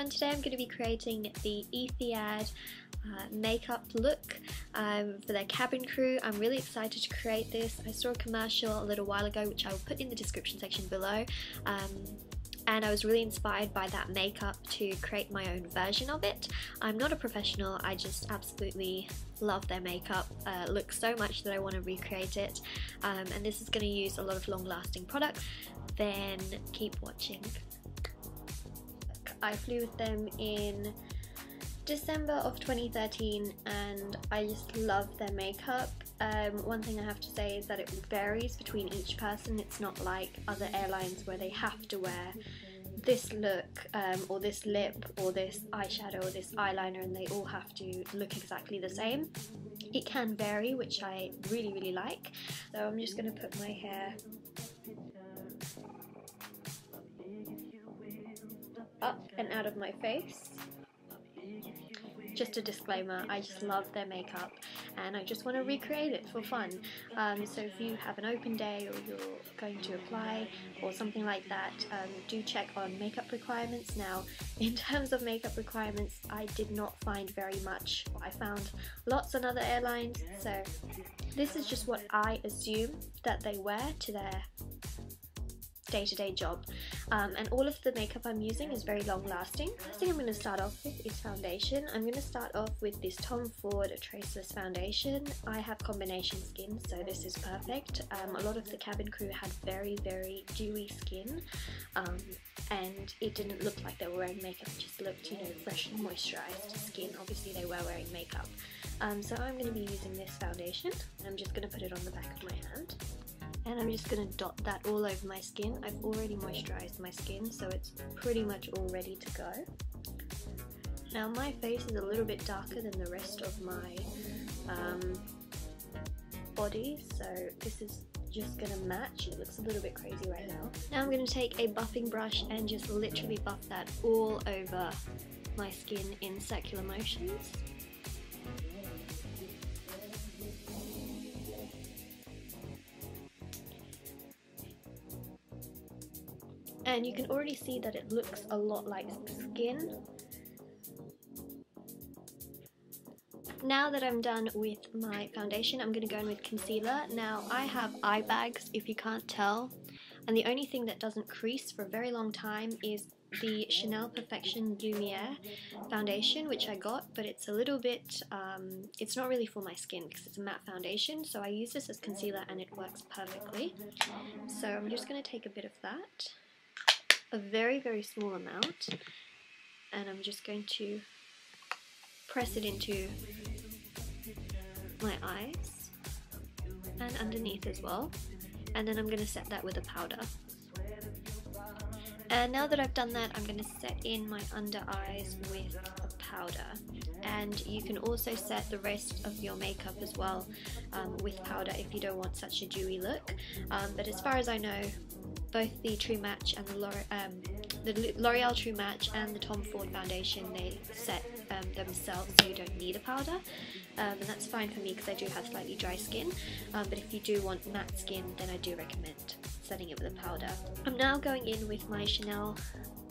everyone, today I'm going to be creating the Etihad makeup look for their cabin crew. I'm really excited to create this. I saw a commercial a little while ago which I will put in the description section below, and I was really inspired by that makeup to create my own version of it. I'm not a professional, I just absolutely love their makeup look so much that I want to recreate it, and this is going to use a lot of long-lasting products. Then keep watching. I flew with them in December of 2013 and I just love their makeup. One thing I have to say is that it varies between each person. It's not like other airlines where they have to wear this look or this lip or this eyeshadow or this eyeliner and they all have to look exactly the same. It can vary, which I really like. So I'm just going to put my hair up and out of my face. Just a disclaimer, I just love their makeup and I just want to recreate it for fun. So if you have an open day or you're going to apply or something like that, do check on makeup requirements. Now, in terms of makeup requirements, I did not find very much. I found lots on other airlines, so this is just what I assume that they wear to their day-to-day job, and all of the makeup I'm using is very long-lasting. First thing I'm going to start off with is foundation. I'm going to start off with this Tom Ford Traceless foundation. I have combination skin, so this is perfect. A lot of the cabin crew had very dewy skin, and it didn't look like they were wearing makeup, it just looked, you know, fresh and moisturized skin. Obviously they were wearing makeup. So I'm going to be using this foundation, and I'm just going to put it on the back of my hand. And I'm just going to dot that all over my skin. I've already moisturized my skin, so it's pretty much all ready to go. Now my face is a little bit darker than the rest of my body, so this is just going to match. It looks a little bit crazy right now. Now I'm going to take a buffing brush and just literally buff that all over my skin in circular motions. And you can already see that it looks a lot like skin. Now that I'm done with my foundation, I'm going to go in with concealer. Now I have eye bags, if you can't tell, and the only thing that doesn't crease for a very long time is the Chanel Perfection Lumiere foundation, which I got, but it's a little bit, it's not really for my skin because it's a matte foundation, so I use this as concealer and it works perfectly. So I'm just going to take a bit of that, a very small amount, and I'm just going to press it into my eyes and underneath as well, and then I'm going to set that with a powder. And now that I've done that, I'm going to set in my under eyes with a powder, and you can also set the rest of your makeup as well with powder if you don't want such a dewy look, but as far as I know, both the True Match and the L'Oreal True Match and the Tom Ford foundation, they set themselves, so you don't need a powder, and that's fine for me because I do have slightly dry skin, but if you do want matte skin, then I do recommend setting it with a powder. I'm now going in with my Chanel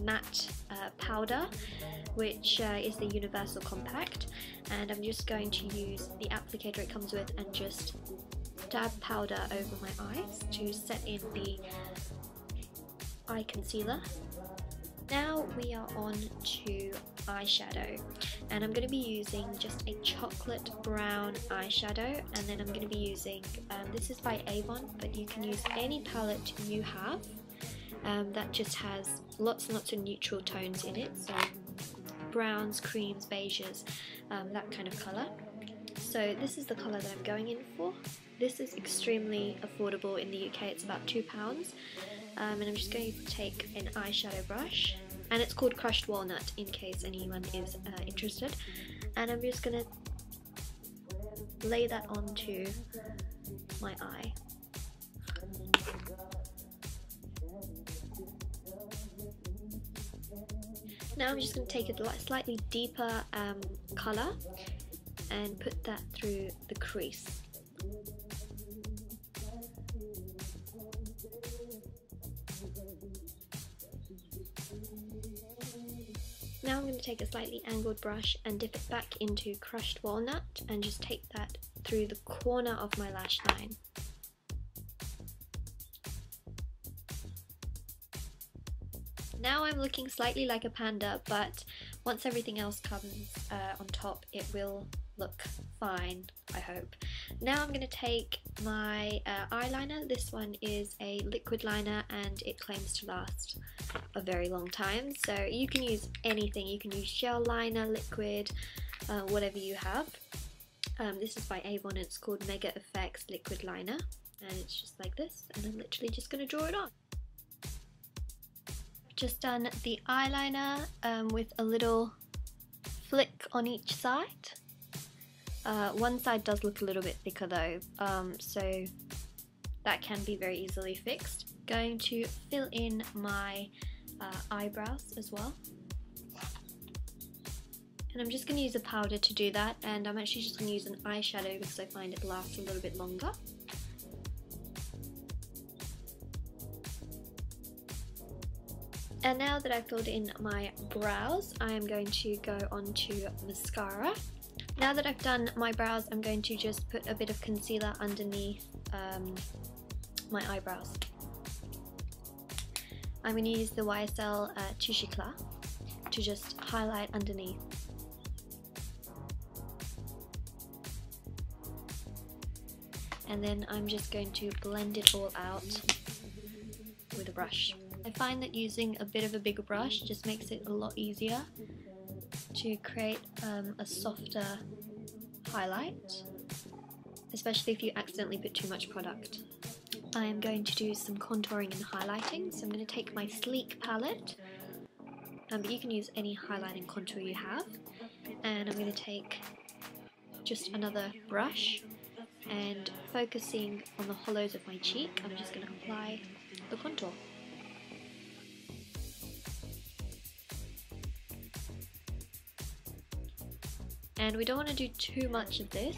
matte powder, which is the Universal Compact, and I'm just going to use the applicator it comes with and just dab powder over my eyes to set in the eye concealer. Now we are on to eyeshadow, and I'm going to be using just a chocolate brown eyeshadow, and then I'm going to be using, this is by Avon, but you can use any palette you have that just has lots and lots of neutral tones in it, so browns, creams, beiges, that kind of colour. So this is the colour that I'm going in for. This is extremely affordable in the UK, it's about £2. And I'm just going to take an eyeshadow brush, and it's called Crushed Walnut in case anyone is interested, and I'm just going to lay that onto my eye. Now I'm just going to take a slightly deeper colour and put that through the crease. Now I'm going to take a slightly angled brush and dip it back into crushed walnut and just take that through the corner of my lash line. Now I'm looking slightly like a panda, but once everything else comes on top, it will look fine, I hope. Now I'm going to take my eyeliner. This one is a liquid liner and it claims to last a very long time, so you can use anything. You can use gel liner, liquid, whatever you have. This is by Avon and it's called Mega Effects Liquid Liner, and it's just like this, and I'm literally just going to draw it on. Just done the eyeliner with a little flick on each side. One side does look a little bit thicker though, so that can be very easily fixed. Going to fill in my eyebrows as well. And I'm just going to use a powder to do that, and I'm actually just going to use an eyeshadow because I find it lasts a little bit longer. And now that I've filled in my brows, I am going to go on to mascara. Now that I've done my brows, I'm going to just put a bit of concealer underneath my eyebrows. I'm going to use the YSL Touche Éclat to just highlight underneath. And then I'm just going to blend it all out with a brush. I find that using a bit of a bigger brush just makes it a lot easier to create a softer highlight, especially if you accidentally put too much product. I am going to do some contouring and highlighting, so I'm going to take my Sleek palette, but you can use any highlight and contour you have, and I'm going to take just another brush and focusing on the hollows of my cheek, I'm just going to apply the contour. And we don't want to do too much of this.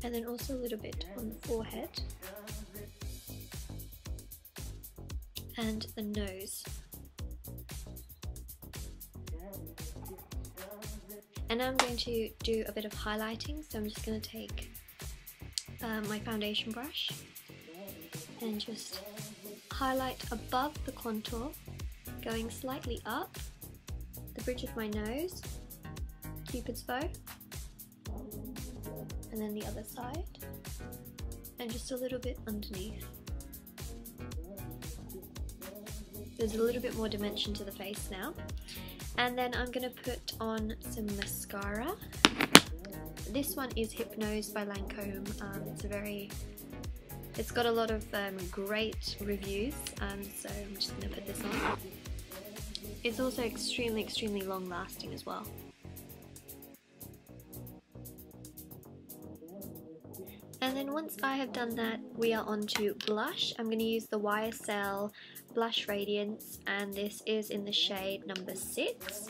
And then also a little bit on the forehead and the nose. And now I'm going to do a bit of highlighting, so I'm just going to take my foundation brush and just highlight above the contour, going slightly up, the bridge of my nose, Cupid's bow, and then the other side, and just a little bit underneath. There's a little bit more dimension to the face now. And then I'm going to put on some mascara. This one is Hypnose by Lancome. It's got a lot of great reviews, so I'm just going to put this on. It's also extremely long lasting as well. And then once I have done that, we are on to blush. I'm going to use the YSL Blush Radiance, and this is in the shade number 6.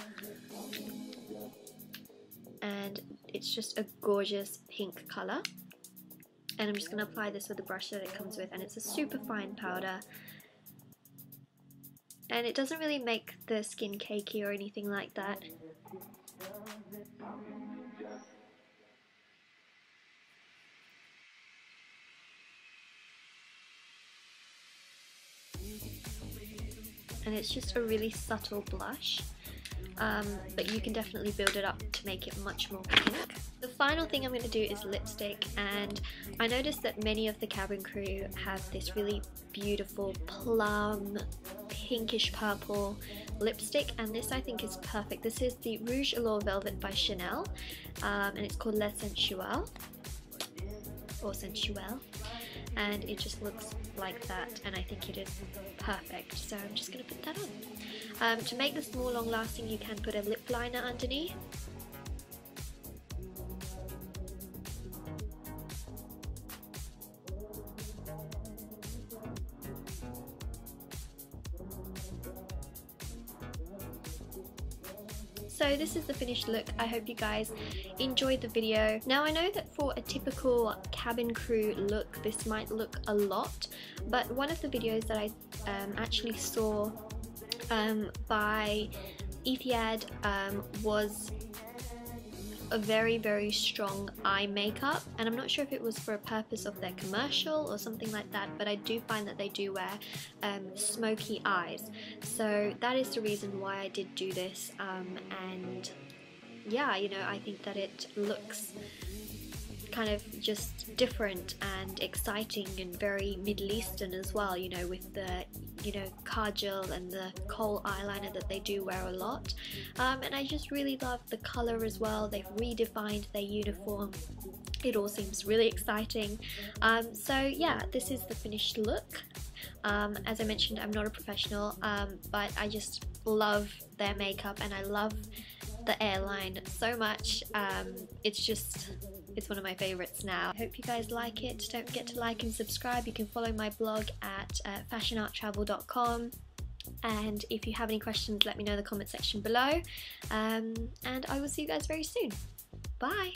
And it's just a gorgeous pink colour. And I'm just going to apply this with the brush that it comes with, and it's a super fine powder. And it doesn't really make the skin cakey or anything like that. And it's just a really subtle blush, but you can definitely build it up to make it much more pink. The final thing I'm going to do is lipstick, and I noticed that many of the cabin crew have this really beautiful plum pinkish purple lipstick, and this I think is perfect. This is the Rouge Allure Velvet by Chanel, and it's called Le Sensuel, or Sensuel, and it just looks like that, and I think it is perfect, so I'm just going to put that on. To make this more long lasting, you can put a lip liner underneath. So this is the finished look. I hope you guys enjoyed the video. Now I know that for a typical cabin crew look, this might look a lot, But one of the videos that I actually saw by Etihad was a very strong eye makeup, and I'm not sure if it was for a purpose of their commercial or something like that, but I do find that they do wear smoky eyes, so that is the reason why I did do this. And yeah, you know, I think that it looks kind of just different and exciting and very Middle Eastern as well, you know, with the, you know, kajal and the kohl eyeliner that they do wear a lot. And I just really love the color as well. They've redefined their uniform. It all seems really exciting. So yeah, this is the finished look. As I mentioned, I'm not a professional, but I just love their makeup and I love the airline so much. It's one of my favorites now. I hope you guys like it. Don't forget to like and subscribe. You can follow my blog at fashionarttravel.com, and if you have any questions, let me know in the comment section below, and I will see you guys very soon. Bye.